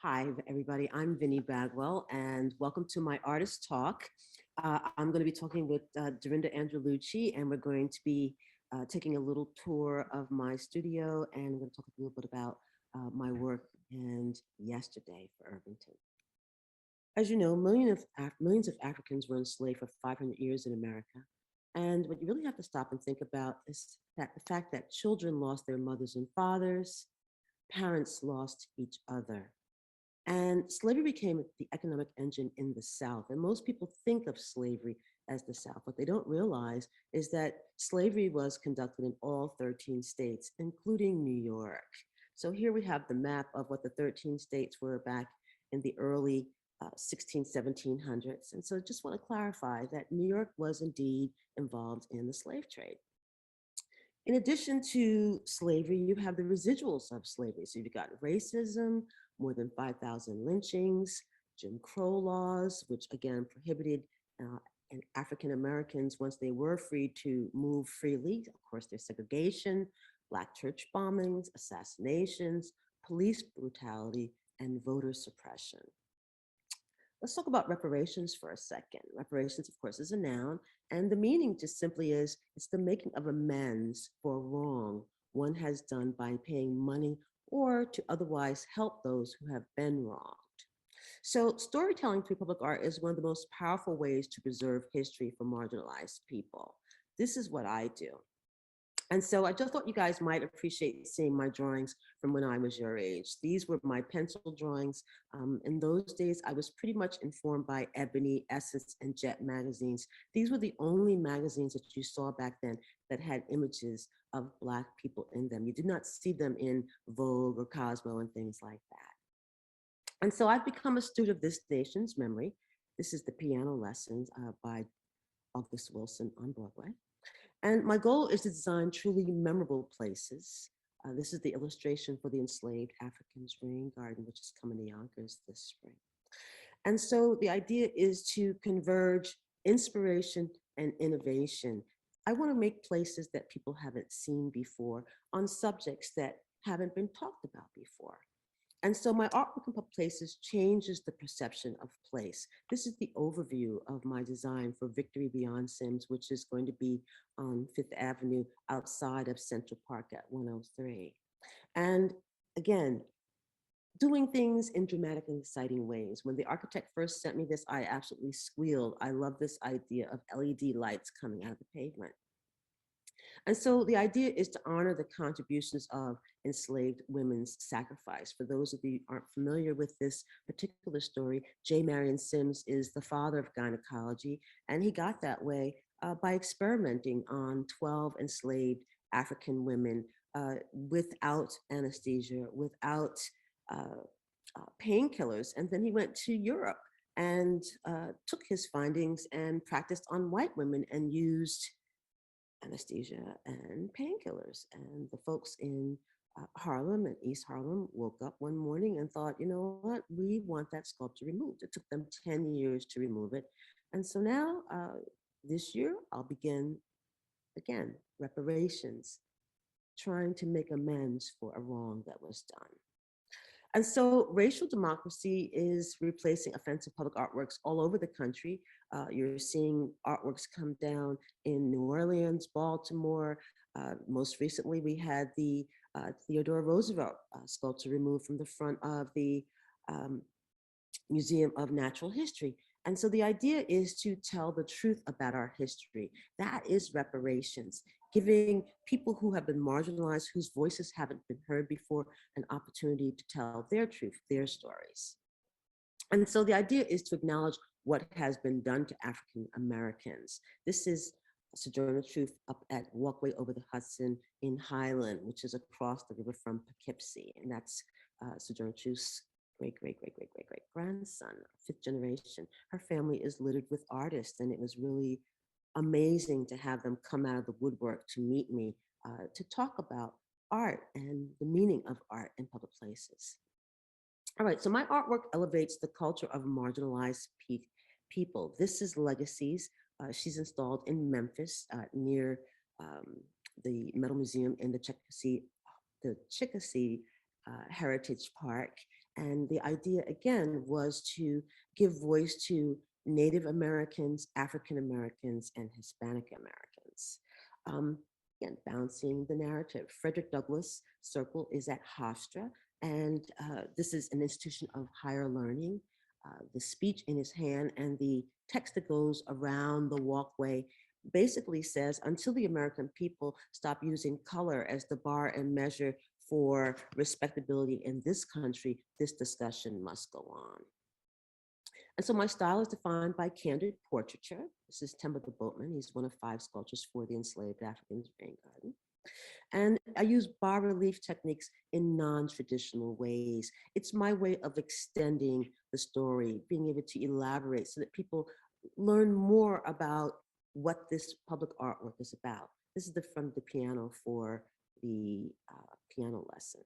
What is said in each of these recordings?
Hi, everybody. I'm Vinnie Bagwell, and welcome to my artist talk. I'm going to be talking with Dorinda Angelucci, and we're going to be taking a little tour of my studio, and we're going to talk a little bit about my work and yesterday for Irvington. As you know, millions of Africans were enslaved for 500 years in America. And what you really have to stop and think about is that the fact that children lost their mothers and fathers, parents lost each other. And slavery became the economic engine in the South. And most people think of slavery as the South. What they don't realize is that slavery was conducted in all 13 states, including New York. So here we have the map of what the 13 states were back in the early 1700s. And so just want to clarify that New York was indeed involved in the slave trade. In addition to slavery, you have the residuals of slavery. So you've got racism, more than 5,000 lynchings, Jim Crow laws, which again prohibited African Americans, once they were free, to move freely. Of course, there's segregation, Black church bombings, assassinations, police brutality, and voter suppression. Let's talk about reparations for a second. Reparations, of course, is a noun, and the meaning just simply is it's the making of amends for wrong one has done by paying money or to otherwise help those who have been wronged. So, storytelling through public art is one of the most powerful ways to preserve history for marginalized people. This is what I do. And so I just thought you guys might appreciate seeing my drawings from when I was your age. These were my pencil drawings. In those days, I was pretty much informed by Ebony, Essence, and Jet magazines. These were the only magazines that you saw back then that had images of Black people in them. You did not see them in Vogue or Cosmo and things like that. And so I've become a student of this nation's memory. This is the piano lessons by August Wilson on Broadway. And my goal is to design truly memorable places. This is the illustration for the Enslaved Africans Rain Garden, which is coming to Yonkers this spring. And so the idea is to converge inspiration and innovation. I want to make places that people haven't seen before on subjects that haven't been talked about before. And so my artwork in public places changes the perception of place. This is the overview of my design for Victory Beyond Sims, which is going to be on Fifth Avenue outside of Central Park at 103. And again, doing things in dramatic and exciting ways. When the architect first sent me this, I absolutely squealed. I love this idea of LED lights coming out of the pavement. And so the idea is to honor the contributions of enslaved women's sacrifice. For those of you who aren't familiar with this particular story, J. Marion Sims is the father of gynecology, and he got that way by experimenting on 12 enslaved African women without anesthesia, without painkillers. And then he went to Europe and took his findings and practiced on white women and used anesthesia and painkillers. And the folks in Harlem and East Harlem woke up one morning and thought, you know what, we want that sculpture removed. It took them 10 years to remove it. And so now, this year, I'll begin again, reparations, trying to make amends for a wrong that was done. And so racial democracy is replacing offensive public artworks all over the country. You're seeing artworks come down in New Orleans, Baltimore. Most recently, we had the Theodore Roosevelt sculpture removed from the front of the Museum of Natural History. And so the idea is to tell the truth about our history. That is reparations, giving people who have been marginalized, whose voices haven't been heard before, an opportunity to tell their truth, their stories. And so the idea is to acknowledge what has been done to African Americans. This is Sojourner Truth up at Walkway Over the Hudson in Highland, which is across the river from Poughkeepsie. And that's Sojourner Truth's great grandson, fifth generation. Her family is littered with artists, and it was really amazing to have them come out of the woodwork to meet me to talk about art and the meaning of art in public places. All right, so my artwork elevates the culture of marginalized people. This is Legacies. She's installed in Memphis near the Metal Museum in the Chickasee Heritage Park. And the idea, again, was to give voice to Native Americans, African Americans, and Hispanic Americans. Um, Again, balancing the narrative. Frederick Douglass Circle is at Hofstra, and this is an institution of higher learning. The speech in his hand and the text that goes around the walkway basically says, until the American people stop using color as the bar and measure for respectability in this country, this discussion must go on. And so my style is defined by candid portraiture. This is Temba the Boatman. He's one of 5 sculptors for the Enslaved Africans Rain Garden. And I use bas-relief techniques in non-traditional ways. It's my way of extending the story, being able to elaborate so that people learn more about what this public artwork is about. This is the front of the piano for the piano lesson.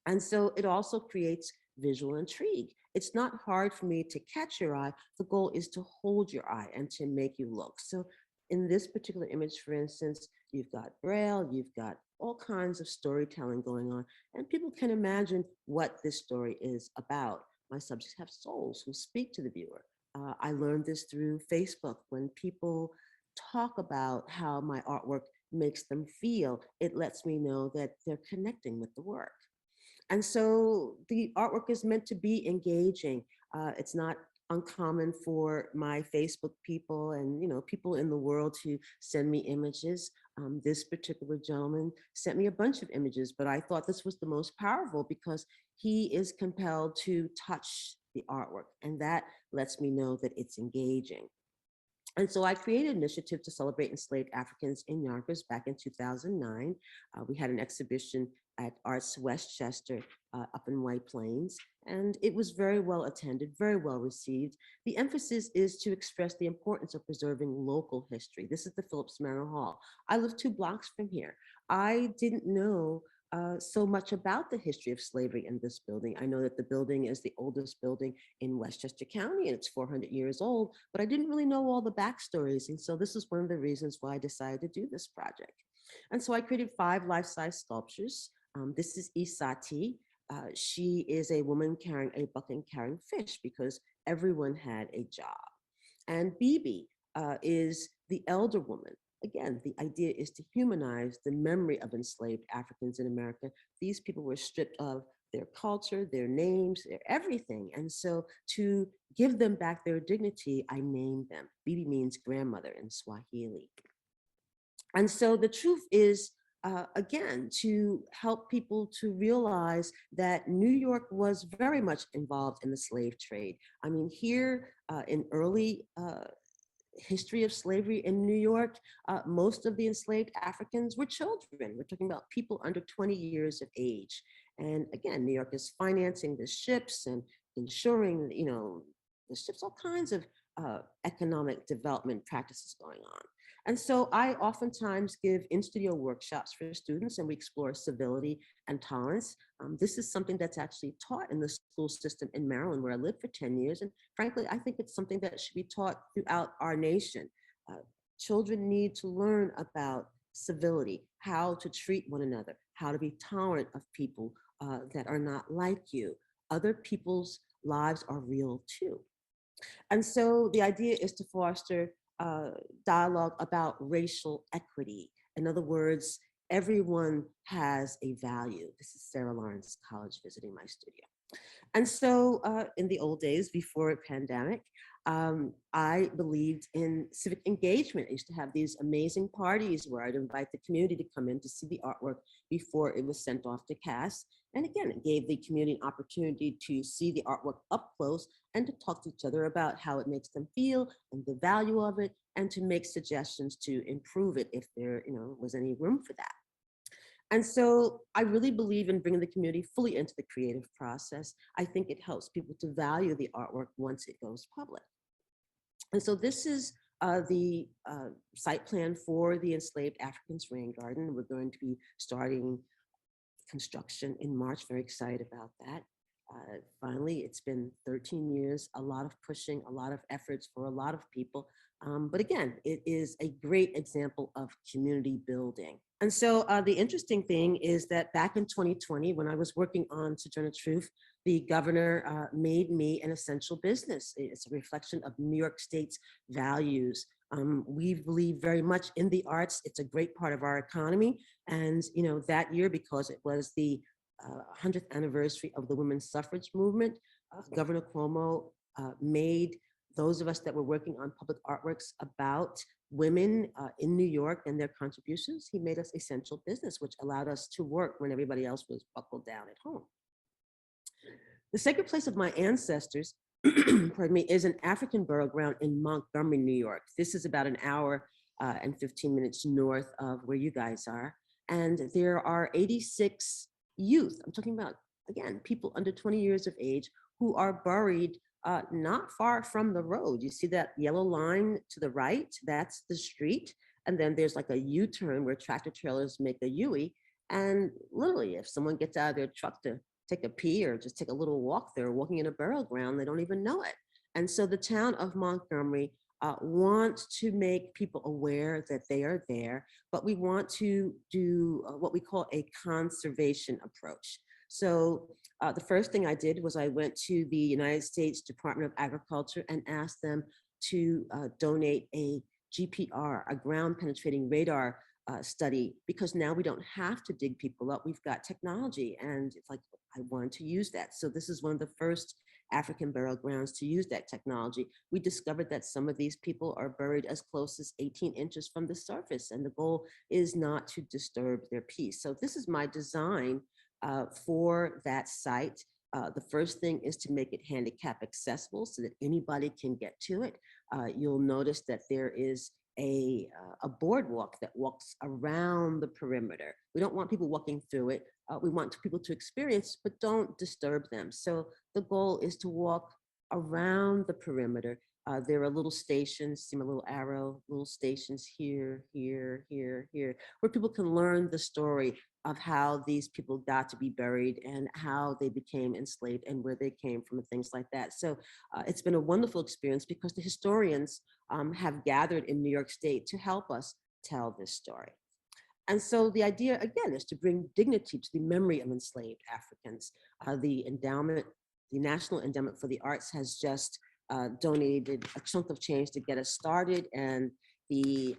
And so it also creates visual intrigue. It's not hard for me to catch your eye. The goal is to hold your eye and to make you look. So in this particular image, for instance, you've got Braille, you've got all kinds of storytelling going on, and people can imagine what this story is about. My subjects have souls who speak to the viewer. I learned this through Facebook. When people talk about how my artwork makes them feel, it lets me know that they're connecting with the work. And so the artwork is meant to be engaging. It's not uncommon for my Facebook people and people in the world to send me images. This particular gentleman sent me a bunch of images, but I thought this was the most powerful because he is compelled to touch the artwork, and that lets me know that it's engaging. And so I created an initiative to celebrate enslaved Africans in Yonkers back in 2009. We had an exhibition at Arts Westchester up in White Plains, and it was very well attended, very well received. The emphasis is to express the importance of preserving local history. This is the Phillips Manor Hall. I live 2 blocks from here. I didn't know so much about the history of slavery in this building. I know that the building is the oldest building in Westchester County and it's 400 years old, but I didn't really know all the backstories. And so this is one of the reasons why I decided to do this project. And so I created 5 life-size sculptures. This is Isati. She is a woman carrying a bucket and carrying fish because everyone had a job. And Bibi is the elder woman. Again, the idea is to humanize the memory of enslaved Africans in America. These people were stripped of their culture, their names, their everything. And so to give them back their dignity, I named them. Bibi means grandmother in Swahili. And so the truth is, again, to help people to realize that New York was very much involved in the slave trade. I mean, here in early history of slavery in New York, most of the enslaved Africans were children. We're talking about people under 20 years of age. And again, New York is financing the ships and ensuring, the ships, all kinds of economic development practices going on. And so I oftentimes give in-studio workshops for students, and we explore civility and tolerance. This is something that's actually taught in the school system in Maryland, where I lived for 10 years. And frankly, I think it's something that should be taught throughout our nation. Children need to learn about civility, how to treat one another, how to be tolerant of people that are not like you. Other people's lives are real too. And so the idea is to foster dialogue about racial equity. In other words, everyone has a value. This is Sarah Lawrence College visiting my studio. And so in the old days, before a pandemic, I believed in civic engagement. I used to have these amazing parties where I'd invite the community to come in to see the artwork before it was sent off to cast. And again, it gave the community an opportunity to see the artwork up close and to talk to each other about how it makes them feel and the value of it, and to make suggestions to improve it if there was any room for that. And so I really believe in bringing the community fully into the creative process. I think it helps people to value the artwork once it goes public. And so this is the site plan for the Enslaved Africans Rain Garden. We're going to be starting construction in March. Very excited about that. Finally, it's been 13 years, a lot of pushing, a lot of efforts for a lot of people. But again, it is a great example of community building. And so the interesting thing is that back in 2020, when I was working on Sojourner Truth, the governor made me an essential business. It's a reflection of New York State's values. We believe very much in the arts. It's a great part of our economy. And, that year, because it was the 100th anniversary of the women's suffrage movement, Governor Cuomo made those of us that were working on public artworks about women in New York and their contributions. He made us essential business, which allowed us to work when everybody else was buckled down at home. The sacred place of my ancestors, pardon me, is an African burial ground in Montgomery, New York. This is about an hour and 15 minutes north of where you guys are. And there are 86 youth, I'm talking about, again, people under 20 years of age who are buried not far from the road. You see that yellow line to the right? That's the street. And then there's like a U-turn where tractor trailers make a U-ey. And literally, if someone gets out of their truck to take a pee or just take a little walk, they're walking in a burial ground, they don't even know it. And so the town of Montgomery wants to make people aware that they are there, but we want to do what we call a conservation approach. So the first thing I did was I went to the United States Department of Agriculture and asked them to donate a GPR, a ground penetrating radar study, because now we don't have to dig people up. We've got technology, and it's like, I wanted to use that. So this is one of the first African burial grounds to use that technology. We discovered that some of these people are buried as close as 18 inches from the surface, and the goal is not to disturb their peace. So this is my design for that site. The first thing is to make it handicap accessible so that anybody can get to it. You'll notice that there is a boardwalk that walks around the perimeter. We don't want people walking through it. We want people to experience, but don't disturb them. So the goal is to walk around the perimeter. There are little stations, see my little arrow, little stations here, here, here, here, where people can learn the story of how these people got to be buried and how they became enslaved and where they came from and things like that. So it's been a wonderful experience because the historians have gathered in New York State to help us tell this story. And so the idea, again, is to bring dignity to the memory of enslaved Africans. The endowment, the National Endowment for the Arts has just donated a chunk of change to get us started, and the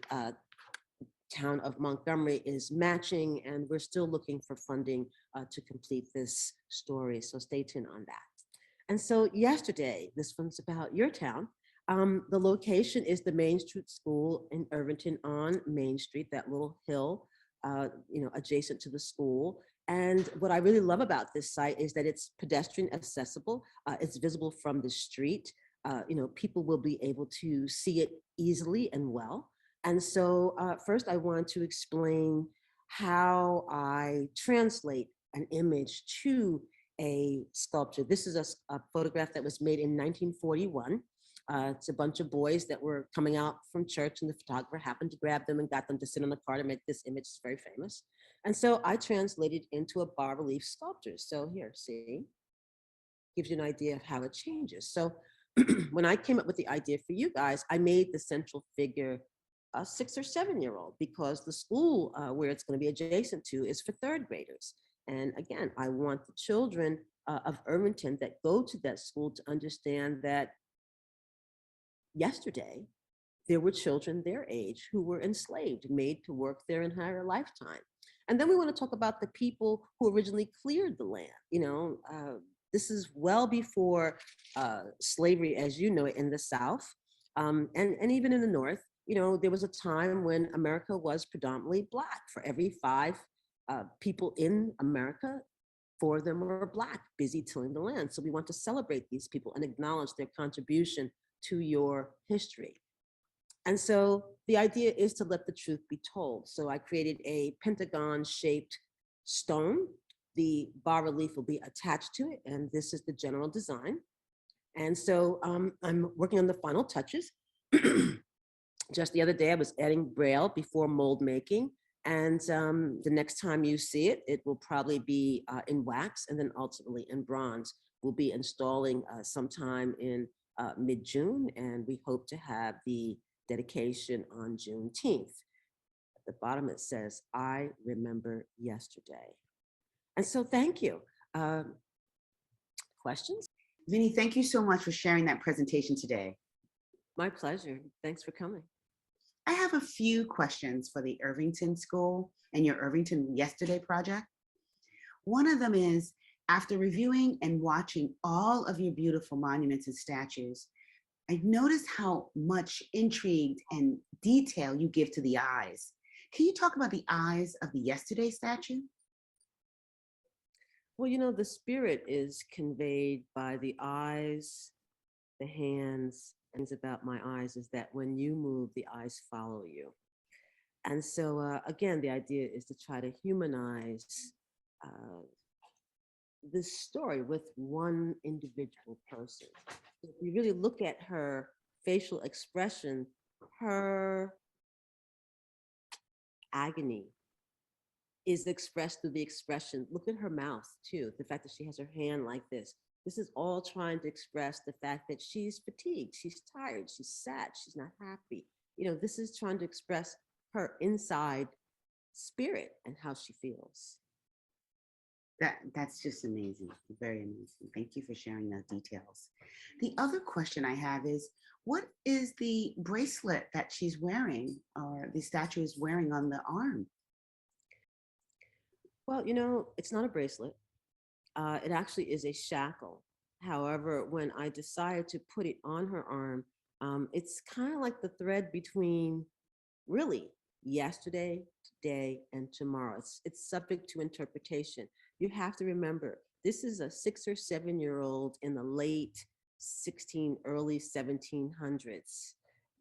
town of Montgomery is matching, and we're still looking for funding to complete this story. So stay tuned on that. And so yesterday, this one's about your town. The location is the Main Street School in Irvington on Main Street, that little hill, adjacent to the school. And what I really love about this site is that it's pedestrian accessible. It's visible from the street. People will be able to see it easily and well. And so first I want to explain how I translate an image to a sculpture. This is a photograph that was made in 1941. It's a bunch of boys that were coming out from church, and the photographer happened to grab them and got them to sit on the car to make this image. It's very famous. And so I translated into a bas-relief sculpture. So here, see, gives you an idea of how it changes. So when I came up with the idea for you guys, I made the central figure a 6 or 7-year-old, because the school where it's going to be adjacent to is for third graders. And again, I want the children of Irvington that go to that school to understand that yesterday, there were children their age who were enslaved, made to work their entire lifetime. And then we want to talk about the people who originally cleared the land. This is well before slavery as you know it in the South, and even in the North. There was a time when America was predominantly Black. For every 5 people in America, 4 of them were Black, busy tilling the land. So we want to celebrate these people and acknowledge their contribution to your history. And so the idea is to let the truth be told. So I created a pentagon-shaped stone. The bas-relief will be attached to it, and this is the general design. And so I'm working on the final touches. Just the other day, I was adding Braille before mold making. And the next time you see it, it will probably be in wax and then ultimately in bronze. We'll be installing sometime in mid-June, and we hope to have the dedication on Juneteenth. At the bottom, it says, "I remember yesterday." And so thank you. Questions? Vinnie, thank you so much for sharing that presentation today. My pleasure. Thanks for coming. I have a few questions for the Irvington School and your Irvington Yesterday project. One of them is, after reviewing and watching all of your beautiful monuments and statues, I noticed how much intrigue and detail you give to the eyes. Can you talk about the eyes of the Yesterday statue? Well, the spirit is conveyed by the eyes, the hands, and it's about my eyes is that when you move, the eyes follow you. And so, again, the idea is to try to humanize uh, this story with one individual person. If you really look at her facial expression, her agony is expressed through the expression. Look at her mouth, too. The fact that she has her hand like this. This is all trying to express the fact that she's fatigued, she's tired, she's sad, she's not happy. This is trying to express her inside spirit and how she feels. That's just amazing, very amazing. Thank you for sharing those details. The other question I have is, what is the bracelet that she's wearing or the statue is wearing on the arm? Well, it's not a bracelet. It actually is a shackle. However, when I decided to put it on her arm, it's kind of like the thread between really yesterday, today, and tomorrow. It's subject to interpretation. You have to remember, this is a 6 or 7 year old in the late early 1700s.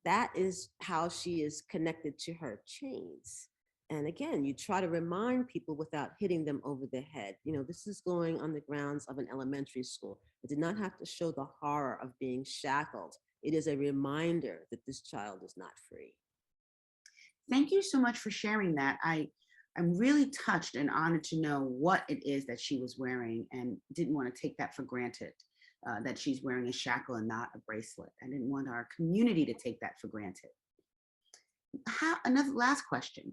That is how she is connected to her chains. And again, you try to remind people without hitting them over the head. This is going on the grounds of an elementary school. It did not have to show the horror of being shackled. It is a reminder that this child is not free. Thank you so much for sharing that. I'm really touched and honored to know what it is that she was wearing and didn't want to take that for granted, that she's wearing a shackle and not a bracelet. I didn't want our community to take that for granted. Another last question.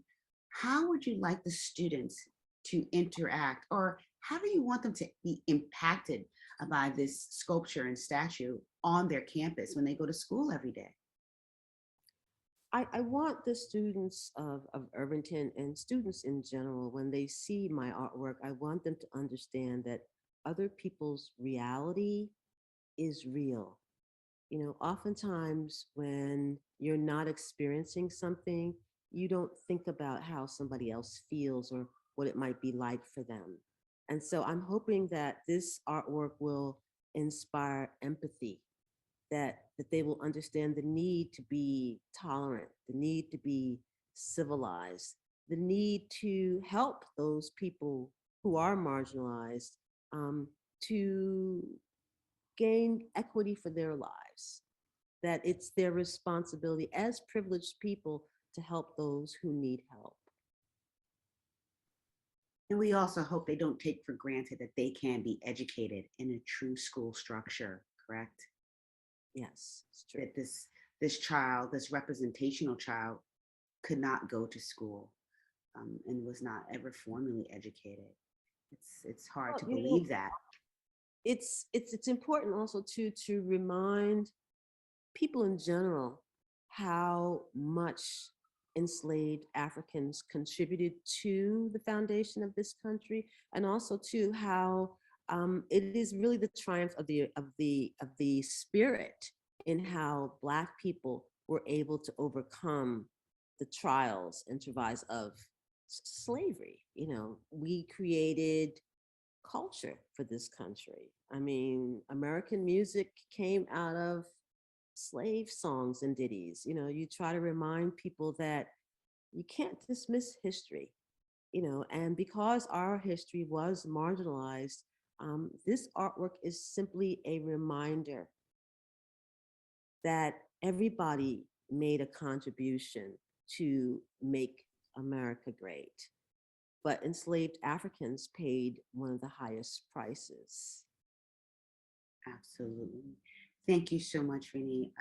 How would you like the students to interact, or how do you want them to be impacted by this sculpture and statue on their campus when they go to school every day? I want the students of Irvington and students in general, when they see my artwork, I want them to understand that other people's reality is real. Oftentimes when you're not experiencing something, you don't think about how somebody else feels or what it might be like for them. And so I'm hoping that this artwork will inspire empathy, that they will understand the need to be tolerant, the need to be civilized, the need to help those people who are marginalized to gain equity for their lives, that it's their responsibility as privileged people to help those who need help. And we also hope they don't take for granted that they can be educated in a true school structure, correct? Yes, it's true. That this child, this representational child, could not go to school and was not ever formally educated. It's hard Well, to believe that. it's important also to remind people in general how much enslaved Africans contributed to the foundation of this country, and also to how it is really the triumph of the spirit in how Black people were able to overcome the trials and travails of slavery. We created culture for this country. I mean, American music came out of slave songs and ditties. You try to remind people that you can't dismiss history, and because our history was marginalized, this artwork is simply a reminder that everybody made a contribution to make America great. But enslaved Africans paid one of the highest prices. Absolutely. Thank you so much, Vinnie.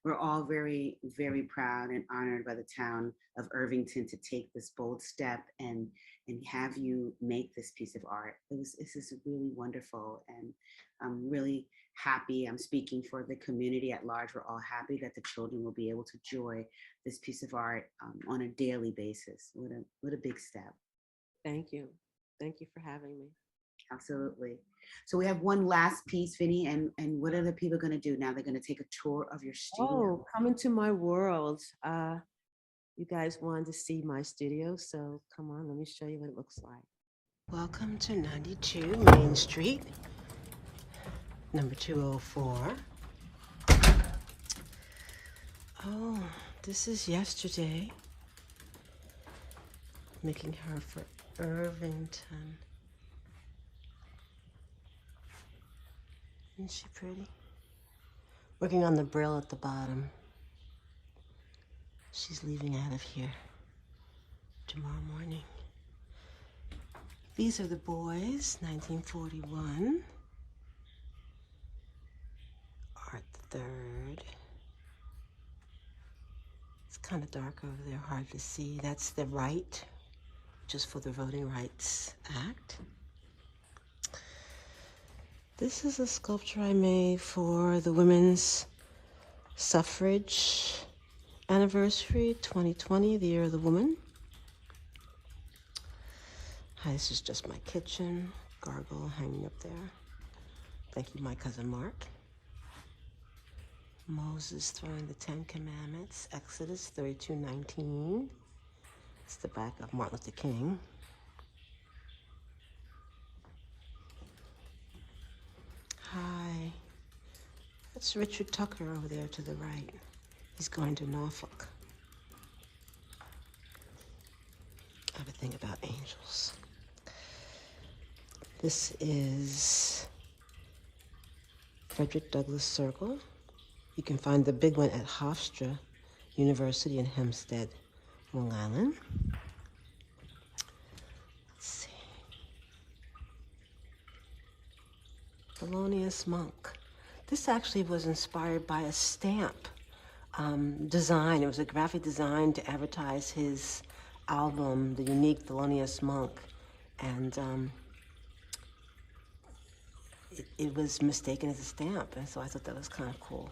We're all very, very proud and honored by the town of Irvington to take this bold step and and have you make this piece of art. This is really wonderful, and I'm really happy. I'm speaking for the community at large. We're all happy that the children will be able to enjoy this piece of art on a daily basis. What a big step. Thank you. Thank you for having me. Absolutely. So we have one last piece, Vinnie, and what are the people going to do now? They're going to take a tour of your studio. Oh, come into my world. You guys wanted to see my studio, so come on, let me show you what it looks like. Welcome to 92 Main Street, number 204. Oh, this is yesterday. Making her for Irvington. Isn't she pretty? Working on the brill at the bottom. She's leaving out of here tomorrow morning. These are the boys, 1941. Art third. It's kind of dark over there, hard to see. That's the right, just for the Voting Rights Act. This is a sculpture I made for the Women's Suffrage Anniversary 2020, the Year of the Woman. Hi, this is just my kitchen, gargoyle hanging up there. Thank you, my cousin Mark. Moses throwing the 10 Commandments, Exodus 32:19. It's the back of Martin Luther King. Hi. That's Richard Tucker over there to the right. He's going to Norfolk. I have a thing about angels. This is Frederick Douglass Circle. You can find the big one at Hofstra University in Hempstead, Long Island. Let's see. Thelonious Monk. This actually was inspired by a stamp design. It was a graphic design to advertise his album, The Unique Thelonious Monk. And it was mistaken as a stamp, and so I thought that was kind of cool.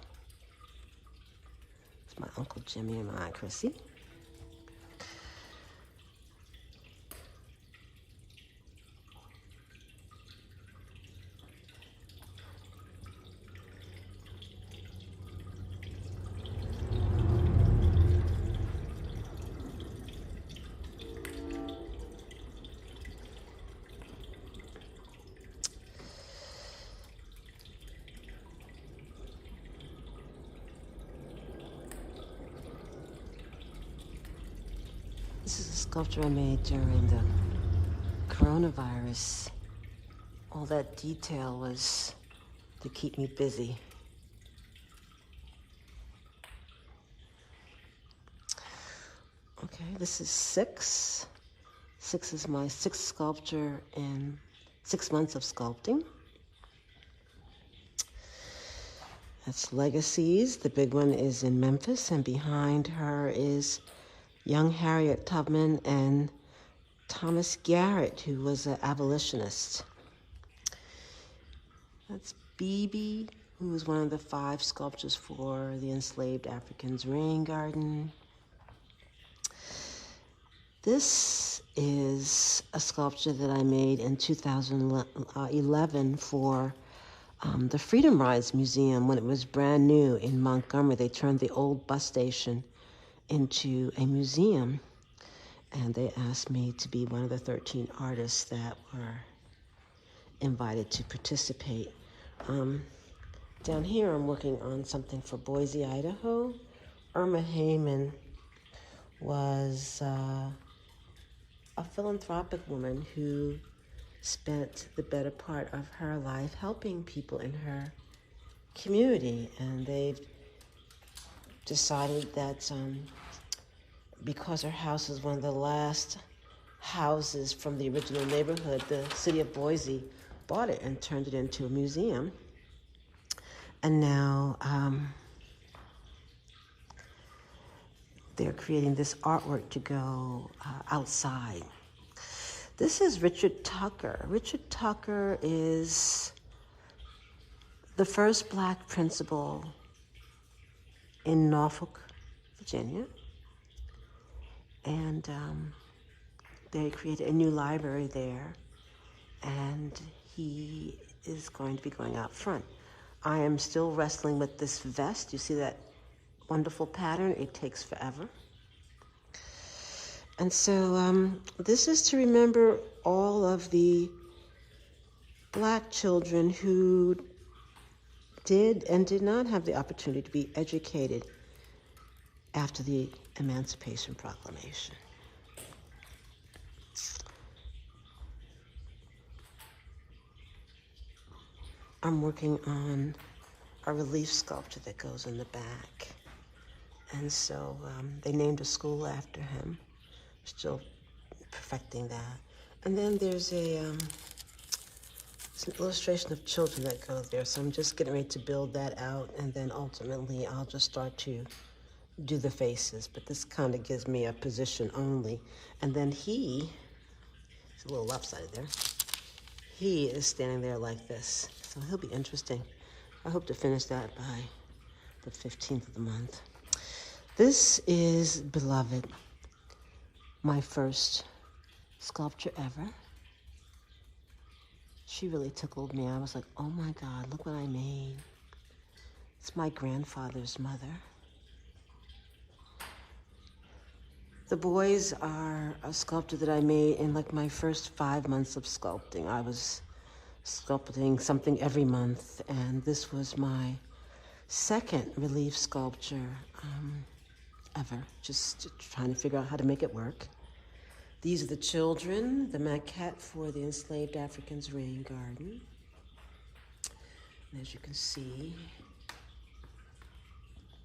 It's my Uncle Jimmy and my Aunt Chrissy. This is a sculpture I made during the coronavirus. All that detail was to keep me busy. Okay, this is 6. 6 is my 6th sculpture in 6 months of sculpting. That's Legacies. The big one is in Memphis, and behind her is young Harriet Tubman and Thomas Garrett, who was an abolitionist. That's Beebe, who was one of the 5 sculptors for the Enslaved Africans Rain Garden. This is a sculpture that I made in 2011 for the Freedom Rides Museum when it was brand new in Montgomery. They turned the old bus station into a museum, and they asked me to be one of the 13 artists that were invited to participate. Down here I'm working on something for Boise, Idaho. Irma Heyman was a philanthropic woman who spent the better part of her life helping people in her community, and they've decided that because her house is one of the last houses from the original neighborhood, the city of Boise bought it and turned it into a museum. And now they're creating this artwork to go outside. This is Richard Tucker. Richard Tucker is the first Black principal in Norfolk, Virginia. And they created a new library there. And he is going to be going out front. I am still wrestling with this vest. You see that wonderful pattern? It takes forever. And so this is to remember all of the Black children who did and did not have the opportunity to be educated after the Emancipation Proclamation. I'm working on a relief sculpture that goes in the back. And so they named a school after him. Still perfecting that. And then there's an illustration of children that go there. So I'm just getting ready to build that out. And then ultimately I'll just start to do the faces. But this kind of gives me a position only. And then he's a little lopsided there. He is standing there like this. So he'll be interesting. I hope to finish that by the 15th of the month. This is Beloved, my first sculpture ever. She really tickled me. I was like, oh my God, look what I made. It's my grandfather's mother. The boys are a sculpture that I made in like my first 5 months of sculpting. I was sculpting something every month, and this was my second relief sculpture ever, just trying to figure out how to make it work. These are the children, the maquette for the Enslaved Africans Rain Garden. And as you can see,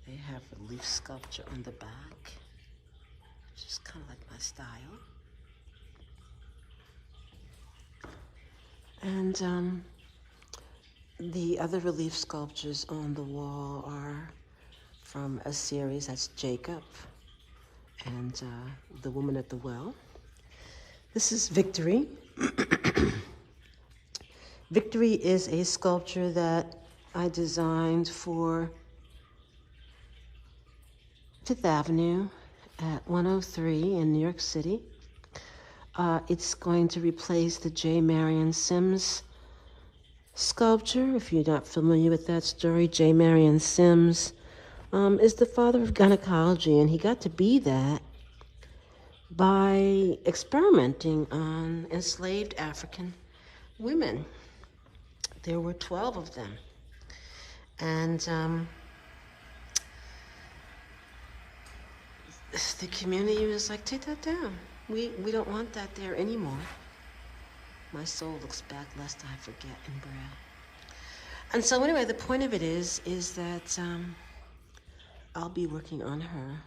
they have relief sculpture on the back, which is kind of like my style. And the other relief sculptures on the wall are from a series, that's Jacob and the woman at the well. This is Victory. Victory is a sculpture that I designed for Fifth Avenue at 103 in New York City. It's going to replace the J. Marion Sims sculpture. If you're not familiar with that story, J. Marion Sims is the father of gynecology, and he got to be that by experimenting on enslaved African women. There were 12 of them. And the community was like, take that down. We don't want that there anymore. My soul looks back lest I forget in Braille. And so anyway, the point of it is that I'll be working on her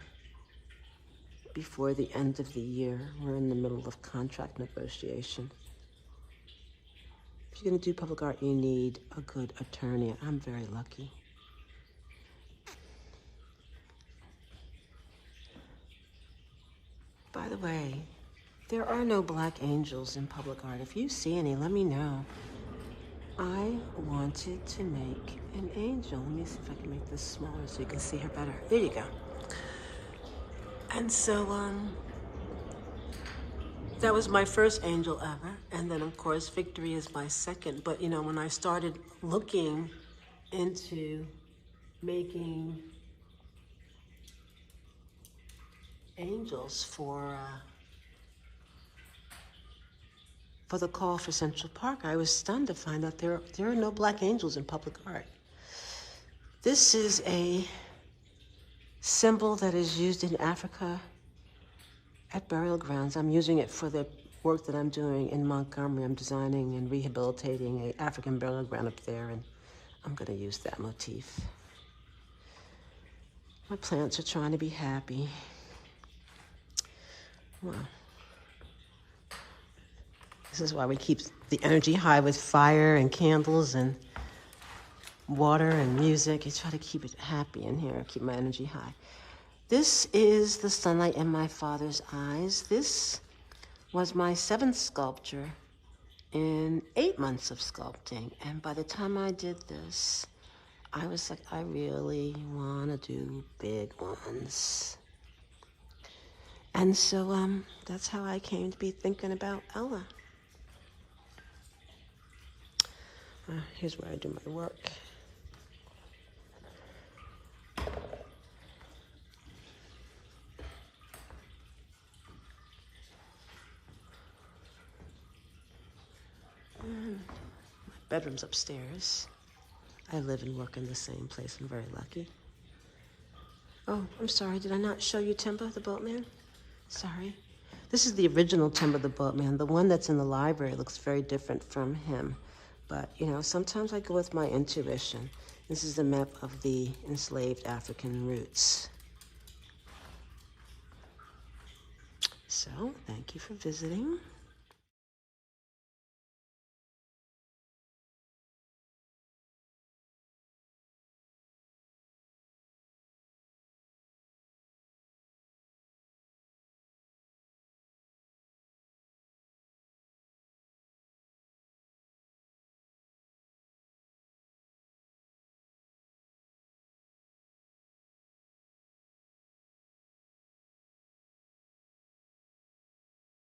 before the end of the year. We're in the middle of contract negotiation. If you're gonna do public art, you need a good attorney. I'm very lucky. By the way, there are no black angels in public art. If you see any, let me know. I wanted to make an angel. Let me see if I can make this smaller so you can see her better. There you go. And so, that was my first angel ever. And then, of course, Victory is my second. But, you know, when I started looking into making angels for the call for Central Park, I was stunned to find out there are no black angels in public art. This is a symbol that is used in Africa at burial grounds. I'm using it for the work that I'm doing in Montgomery. I'm designing and rehabilitating an African burial ground up there, and I'm gonna use that motif. My plants are trying to be happy. Well, this is why we keep the energy high with fire and candles and water and music. I try to keep it happy in here, keep my energy high. This is the sunlight in my father's eyes. This was my 7th sculpture in 8 months of sculpting. And by the time I did this, I was like, I really want to do big ones. And so that's how I came to be thinking about Ella. Here's where I do my work. My bedroom's upstairs. I live and work in the same place. I'm very lucky. Oh, I'm sorry. Did I not show you Timba, the boatman? Sorry. This is the original Timba, the boatman. The one that's in the library looks very different from him. But, you know, sometimes I go with my intuition. This is the map of the enslaved African roots. So, thank you for visiting.